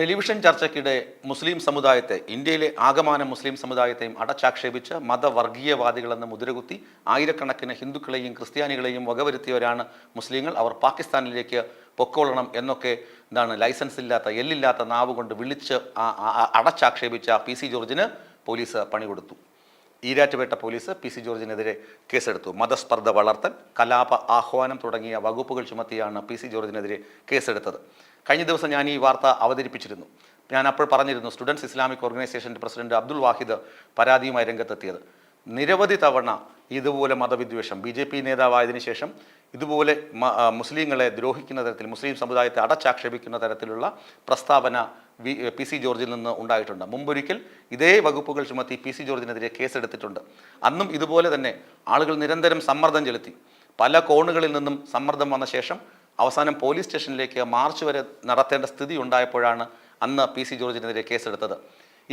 Television ചർച്ചയ്ക്കിടെ മുസ്ലിം സമുദായത്തെ, ഇന്ത്യയിലെ ആകമാന മുസ്ലിം സമുദായത്തെയും അടച്ചാക്ഷേപിച്ച് മതവർഗീയവാദികളെന്ന് മുദ്രകുത്തി ആയിരക്കണക്കിന് ഹിന്ദുക്കളെയും ക്രിസ്ത്യാനികളെയും വകവരുത്തിയവരാണ് മുസ്ലിങ്ങൾ. അവർ പാകിസ്ഥാനിലേക്ക് പൊക്കോളണം എന്നൊക്കെ ലൈസൻസ് ഇല്ലാത്ത, എല്ലില്ലാത്ത നാവ് കൊണ്ട് വിളിച്ച് അടച്ചാക്ഷേപിച്ച പി.സി. ജോർജിന് പോലീസ് പണി കൊടുത്തു. Erattupetta police PC. ജോർജിനെതിരെ കേസെടുത്തു. മതസ്പർദ്ധ വളർത്തൽ, കലാപ ആഹ്വാനം തുടങ്ങിയ വകുപ്പുകൾ ചുമത്തിയാണ് പി.സി. ജോർജിനെതിരെ കേസെടുത്തത്. കഴിഞ്ഞ ദിവസം ഞാൻ ഈ വാർത്ത അവതരിപ്പിച്ചിരുന്നു. ഞാൻ അപ്പോൾ പറഞ്ഞിരുന്നു, സ്റ്റുഡൻസ് ഇസ്ലാമിക് ഓർഗനൈസേഷൻ്റെ പ്രസിഡന്റ് അബ്ദുൽ വാഹിദ് പരാതിയുമായി രംഗത്തെത്തിയത്. നിരവധി തവണ ഇതുപോലെ മതവിദ്വേഷം, BJP നേതാവായതിനു ശേഷം ഇതുപോലെ മുസ്ലിങ്ങളെ ദ്രോഹിക്കുന്ന തരത്തിൽ, മുസ്ലിം സമുദായത്തെ അടച്ചാക്ഷേപിക്കുന്ന തരത്തിലുള്ള പ്രസ്താവന പി.സി. ജോർജിൽ നിന്ന് ഉണ്ടായിട്ടുണ്ട്. മുമ്പൊരിക്കൽ ഇതേ വകുപ്പുകൾ ചുമത്തി പി.സി. ജോർജിനെതിരെ കേസെടുത്തിട്ടുണ്ട്. അന്നും ഇതുപോലെ തന്നെ ആളുകൾ നിരന്തരം സമ്മർദ്ദം ചെലുത്തി. പല കോണുകളിൽ നിന്നും സമ്മർദ്ദം വന്ന ശേഷം അവസാനം പോലീസ് സ്റ്റേഷനിലേക്ക് മാർച്ച് വരെ നടത്തേണ്ട സ്ഥിതി ഉണ്ടായപ്പോഴാണ് അന്ന് പി.സി. ജോർജിനെതിരെ കേസെടുത്തത്.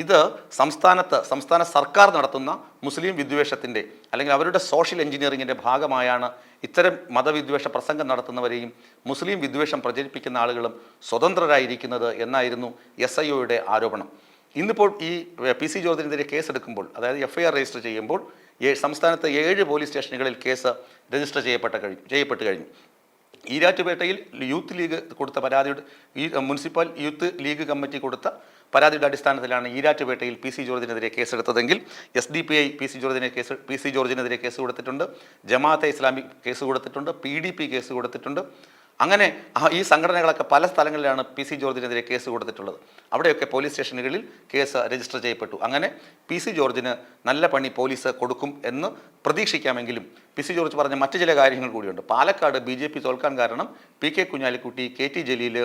ഇത് സംസ്ഥാന സർക്കാർ നടത്തുന്ന മുസ്ലിം വിദ്വേഷത്തിൻ്റെ, അല്ലെങ്കിൽ അവരുടെ സോഷ്യൽ എഞ്ചിനീയറിങ്ങിൻ്റെ ഭാഗമായാണ് ഇത്തരം മതവിദ്വേഷ പ്രസംഗം നടത്തുന്നവരെയും മുസ്ലിം വിദ്വേഷം പ്രചരിപ്പിക്കുന്ന ആളുകളും സ്വതന്ത്രരായിരിക്കുന്നത് എന്നായിരുന്നു SIOയുടെ ആരോപണം. ഇന്നിപ്പോൾ ഈ പി.സി. ജോർജിനെതിരെ കേസെടുക്കുമ്പോൾ, അതായത് FIR രജിസ്റ്റർ ചെയ്യുമ്പോൾ സംസ്ഥാനത്തെ 7 പോലീസ് സ്റ്റേഷനുകളിൽ കേസ് രജിസ്റ്റർ ചെയ്യപ്പെട്ട് കഴിഞ്ഞു. ഈരാറ്റുപേട്ടയിൽ യൂത്ത് ലീഗ് കൊടുത്ത പരാതിയുടെ, മുനിസിപ്പൽ യൂത്ത് ലീഗ് കമ്മിറ്റി കൊടുത്ത പരാതിയുടെ അടിസ്ഥാനത്തിലാണ് ഈരാറ്റുപേട്ടയിൽ പി.സി. ജോർജിനെതിരെ കേസെടുത്തതെങ്കിൽ SDPI പി.സി. ജോർജിനെതിരെ കേസ് കൊടുത്തിട്ടുണ്ട്, ജമാഅത്തെ ഇസ്ലാമി കേസ് കൊടുത്തിട്ടുണ്ട്, PDP കേസ് കൊടുത്തിട്ടുണ്ട്. അങ്ങനെ ഈ സംഘടനകളൊക്കെ പല സ്ഥലങ്ങളിലാണ് പി.സി. ജോർജിനെതിരെ കേസ് കൊടുത്തിട്ടുള്ളത്. അവിടെയൊക്കെ പോലീസ് സ്റ്റേഷനുകളിൽ കേസ് രജിസ്റ്റർ ചെയ്യപ്പെട്ടു. അങ്ങനെ പി.സി. ജോർജിന് നല്ല പണി പോലീസ് കൊടുക്കും എന്ന് പ്രതീക്ഷിക്കാമെങ്കിലും പി.സി. ജോർജ് പറഞ്ഞ മറ്റു ചില കാര്യങ്ങൾ കൂടിയുണ്ട്. പാലക്കാട് BJP തോൽക്കാൻ കാരണം P.K. Kunhalikutty, KT Jaleel,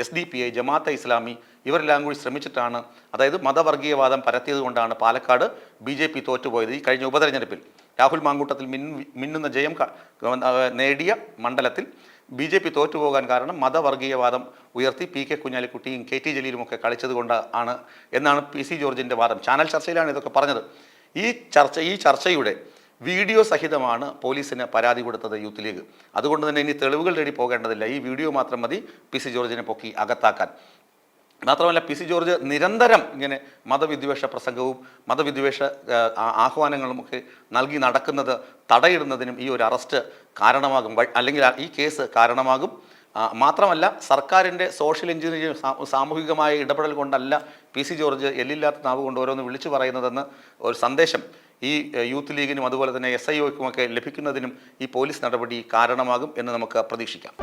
SDPI, Jamaat-e Islami ഇവരെല്ലാം കൂടി ശ്രമിച്ചിട്ടാണ്, അതായത് മതവർഗീയവാദം പരത്തിയത് കൊണ്ടാണ് പാലക്കാട് BJP തോറ്റുപോയത്. ഈ കഴിഞ്ഞ ഉപതെരഞ്ഞെടുപ്പിൽ രാഹുൽ മാങ്കൂട്ടത്തിൽ മിന്നുന്ന ജയം നേടിയ മണ്ഡലത്തിൽ BJP തോറ്റുപോകാൻ കാരണം മതവർഗീയവാദം ഉയർത്തി P.K. കുഞ്ഞാലിക്കുട്ടിയും KT ജലീലും ഒക്കെ കളിച്ചത് കൊണ്ടാണ് എന്നാണ് പി.സി. ജോർജിൻ്റെ വാദം. ചാനൽ ചർച്ചയിലാണ് ഇതൊക്കെ പറഞ്ഞത്. ഈ ചർച്ചയുടെ വീഡിയോ സഹിതമാണ് പോലീസിന് പരാതി കൊടുത്തത് യൂത്ത് ലീഗ്. അതുകൊണ്ട് തന്നെ ഇനി തെളിവുകൾ തേടി പോകേണ്ടതില്ല. ഈ വീഡിയോ മാത്രം മതി പി.സി. ജോർജിനെ പൊക്കി അകത്താക്കാൻ. മാത്രമല്ല, പി.സി. ജോർജ് നിരന്തരം ഇങ്ങനെ മതവിദ്വേഷ പ്രസംഗവും മതവിദ്വേഷ ആഹ്വാനങ്ങളുമൊക്കെ നൽകി നടക്കുന്നത് തടയിടുന്നതിനും ഈ ഒരു അറസ്റ്റ് കാരണമാകും, അല്ലെങ്കിൽ ഈ കേസ് കാരണമാകും. മാത്രമല്ല, സർക്കാരിൻ്റെ സോഷ്യൽ എഞ്ചിനീയറിംഗ്, സാമൂഹികമായ ഇടപെടൽ കൊണ്ടല്ല പി.സി. ജോർജ് എല്ലില്ലാത്ത നാവ് കൊണ്ട് ഓരോന്ന് വിളിച്ചു പറയുന്നതെന്ന് ഒരു സന്ദേശം ഈ യൂത്ത് ലീഗിനും അതുപോലെ തന്നെ SIOക്കുമൊക്കെ ലഭിക്കുന്നതിനും ഈ പോലീസ് നടപടി കാരണമാകും എന്ന് നമുക്ക് പ്രതീക്ഷിക്കാം.